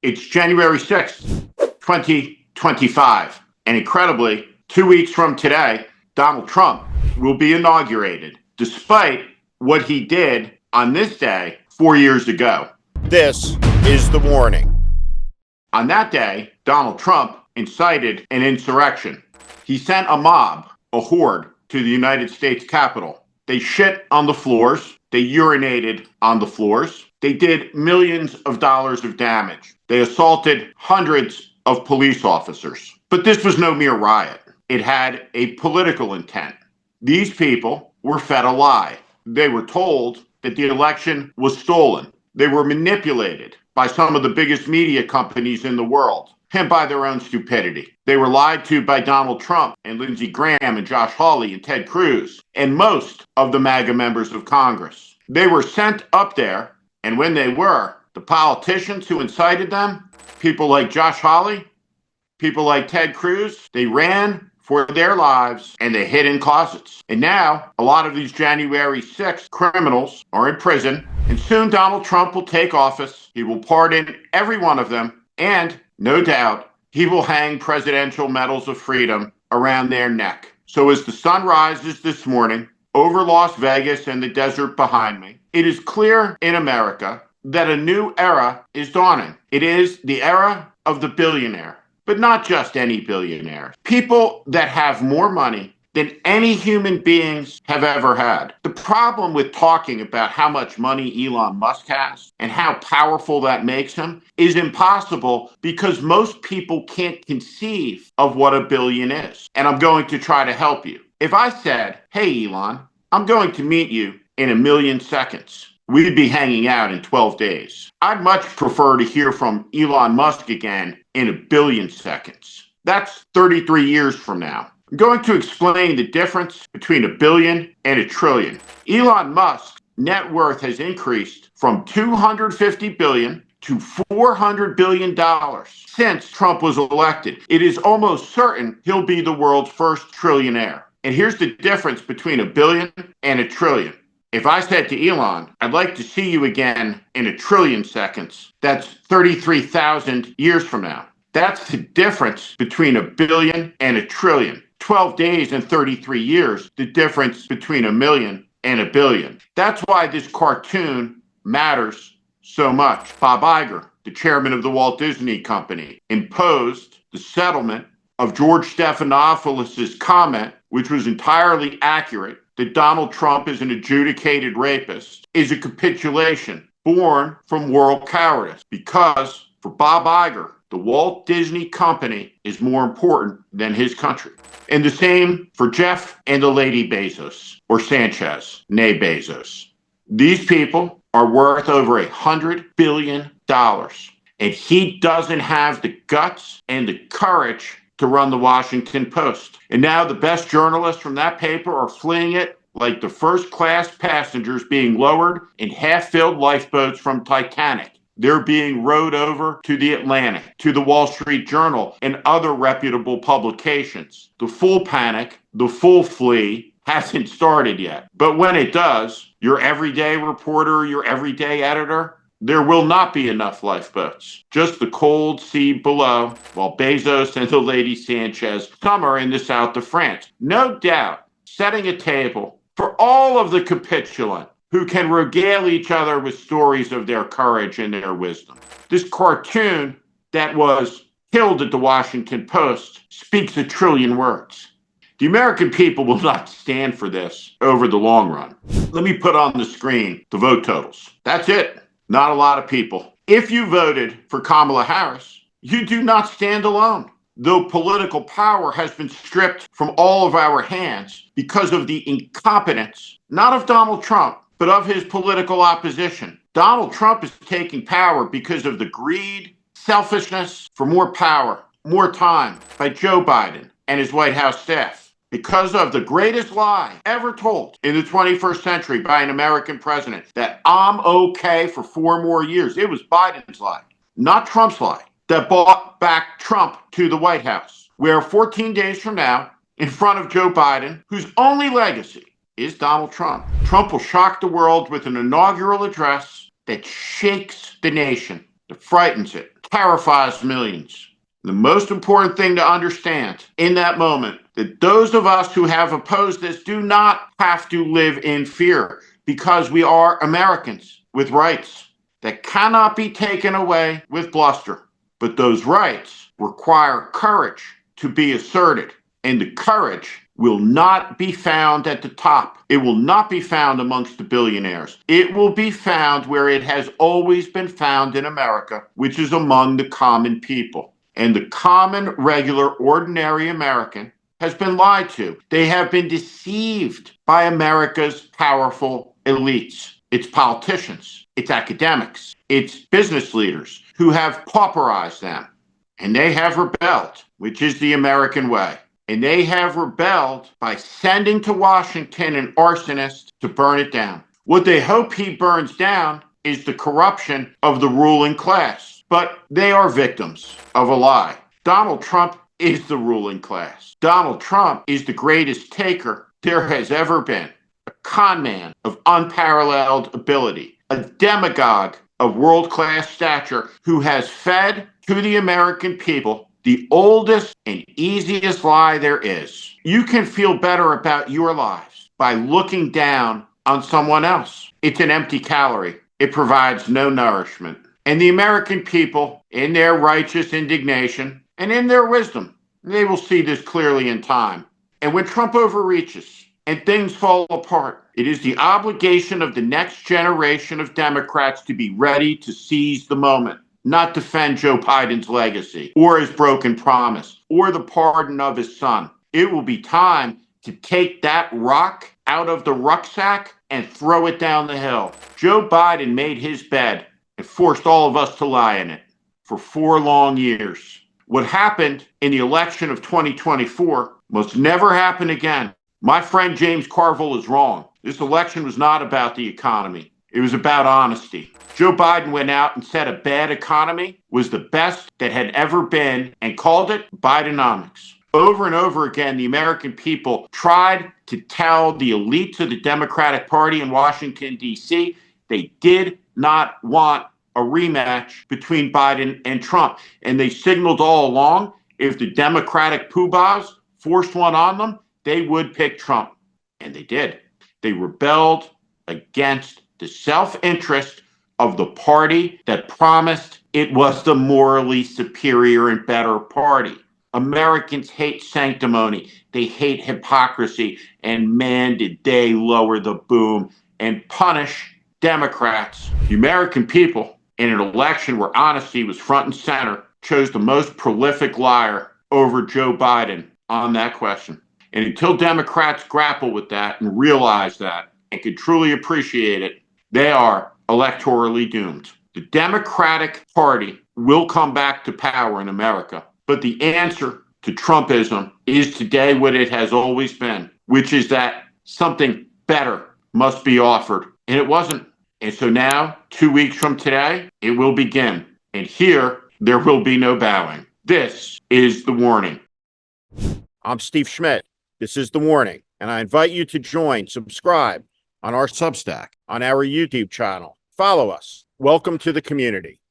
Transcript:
It's January 6th, 2025. And incredibly, 2 weeks from today, Donald Trump will be inaugurated, despite what he did on this day 4 years ago. This is the warning. On that day, Donald Trump incited an insurrection. He sent a mob, a horde, to the United States Capitol. They shit on the floors. They urinated on the floors. They did millions of dollars of damage. They assaulted hundreds of police officers. But this was no mere riot. It had a political intent. These people were fed a lie. They were told that the election was stolen. They were manipulated by some of the biggest media companies in the world and by their own stupidity. They were lied to by Donald Trump and Lindsey Graham and Josh Hawley and Ted Cruz and most of the MAGA members of Congress. They were sent up there, and when they were, the politicians who incited them, people like Josh Hawley, people like Ted Cruz, they ran for their lives and they hid in closets. And now a lot of these January 6th criminals are in prison, and soon Donald Trump will take office. He will pardon every one of them, and no doubt he will hang presidential medals of freedom around their neck. So as the sun rises this morning over Las Vegas and the desert behind me, it is clear in America that a new era is dawning. It is the era of the billionaire. But not just any billionaire. People that have more money than any human beings have ever had. The problem with talking about how much money Elon Musk has and how powerful that makes him is impossible because most people can't conceive of what a billion is. And I'm going to try to help you. If I said, hey, Elon, I'm going to meet you in 1,000,000 seconds, we'd be hanging out in 12 days. I'd much prefer to hear from Elon Musk again in 1,000,000,000 seconds. That's 33 years from now. I'm going to explain the difference between a billion and a trillion. Elon Musk's net worth has increased from $250 billion to $400 billion since Trump was elected. It is almost certain he'll be the world's first trillionaire. And here's the difference between a billion and a trillion. If I said to Elon, I'd like to see you again in 1,000,000,000 seconds, that's 33,000 years from now. That's the difference between a billion and a trillion. 12 days and 33 years, the difference between 1,000,000 and a billion. That's why this cartoon matters so much. Bob Iger, the chairman of the Walt Disney Company, imposed the settlement of George Stephanopoulos' comment, which was entirely accurate, that Donald Trump is an adjudicated rapist, is a capitulation born from moral cowardice. Because for Bob Iger, the Walt Disney Company is more important than his country. And the same for Jeff and the lady Bezos, or Sanchez, nay Bezos. These people are worth over $100 billion. And he doesn't have the guts and the courage to run the Washington Post. And now the best journalists from that paper are fleeing it like the first-class passengers being lowered in half-filled lifeboats from Titanic. They're being rowed over to the Atlantic, to the Wall Street Journal, and other reputable publications. The full panic, the full flee, hasn't started yet. But when it does, your everyday reporter, your everyday editor, there will not be enough lifeboats. Just the cold sea below, while Bezos and the lady Sanchez, some are in the south of France. No doubt, setting a table for all of the capitulant who can regale each other with stories of their courage and their wisdom. This cartoon that was killed at the Washington Post speaks 1,000,000,000 words. The American people will not stand for this over the long run. Let me put on the screen the vote totals. That's it. Not a lot of people. If you voted for Kamala Harris, you do not stand alone. Though political power has been stripped from all of our hands because of the incompetence, not of Donald Trump, but of his political opposition. Donald Trump is taking power because of the greed, selfishness for more power, more time by Joe Biden and his White House staff. Because of the greatest lie ever told in the 21st century by an American president, that I'm okay for 4 more years. It was Biden's lie, not Trump's lie, that brought back Trump to the White House, where 14 days from now, in front of Joe Biden, whose only legacy is Donald Trump, Trump will shock the world with an inaugural address that shakes the nation. that frightens it, terrifies millions. The most important thing to understand in that moment, that those of us who have opposed this do not have to live in fear, because we are Americans with rights that cannot be taken away with bluster. But those rights require courage to be asserted, and the courage will not be found at the top. It will not be found amongst the billionaires. It will be found where it has always been found in America, which is among the common people. And the common, regular, ordinary American has been lied to. They have been deceived by America's powerful elites, its politicians, its academics, its business leaders who have pauperized them. And they have rebelled, which is the American way. And they have rebelled by sending to Washington an arsonist to burn it down. What they hope he burns down is the corruption of the ruling class. But they are victims of a lie. Donald Trump is the ruling class. Donald Trump is the greatest taker there has ever been. A con man of unparalleled ability. A demagogue of world-class stature who has fed to the American people the oldest and easiest lie there is. You can feel better about your lives by looking down on someone else. It's an empty calorie. It provides no nourishment. And the American people, in their righteous indignation and in their wisdom, they will see this clearly in time. And when Trump overreaches and things fall apart, it is the obligation of the next generation of Democrats to be ready to seize the moment, not defend Joe Biden's legacy or his broken promise or the pardon of his son. It will be time to take that rock out of the rucksack and throw it down the hill. Joe Biden made his bed and forced all of us to lie in it for 4 long years. What happened in the election of 2024 must never happen again. My friend James Carville is wrong. This election was not about the economy. It was about honesty. Joe Biden went out and said a bad economy was the best that had ever been and called it Bidenomics. Over and over again, the American people tried to tell the elites of the Democratic Party in Washington, D.C., they did not want a rematch between Biden and Trump. And they signaled all along, if the Democratic poobahs forced one on them, they would pick Trump. And they did. They rebelled against the self-interest of the party that promised it was the morally superior and better party. Americans hate sanctimony. They hate hypocrisy. And man, did they lower the boom and punish Democrats. The American people, in an election where honesty was front and center, chose the most prolific liar over Joe Biden on that question. And until Democrats grapple with that and realize that and can truly appreciate it, they are electorally doomed. The Democratic Party will come back to power in America, but the answer to Trumpism is today what it has always been, which is that something better must be offered. And it wasn't. And so now, 2 weeks from today, it will begin. And here, there will be no bowing. This is The Warning. I'm Steve Schmidt. This is The Warning. And I invite you to subscribe on our Substack, on our YouTube channel. Follow us. Welcome to the community.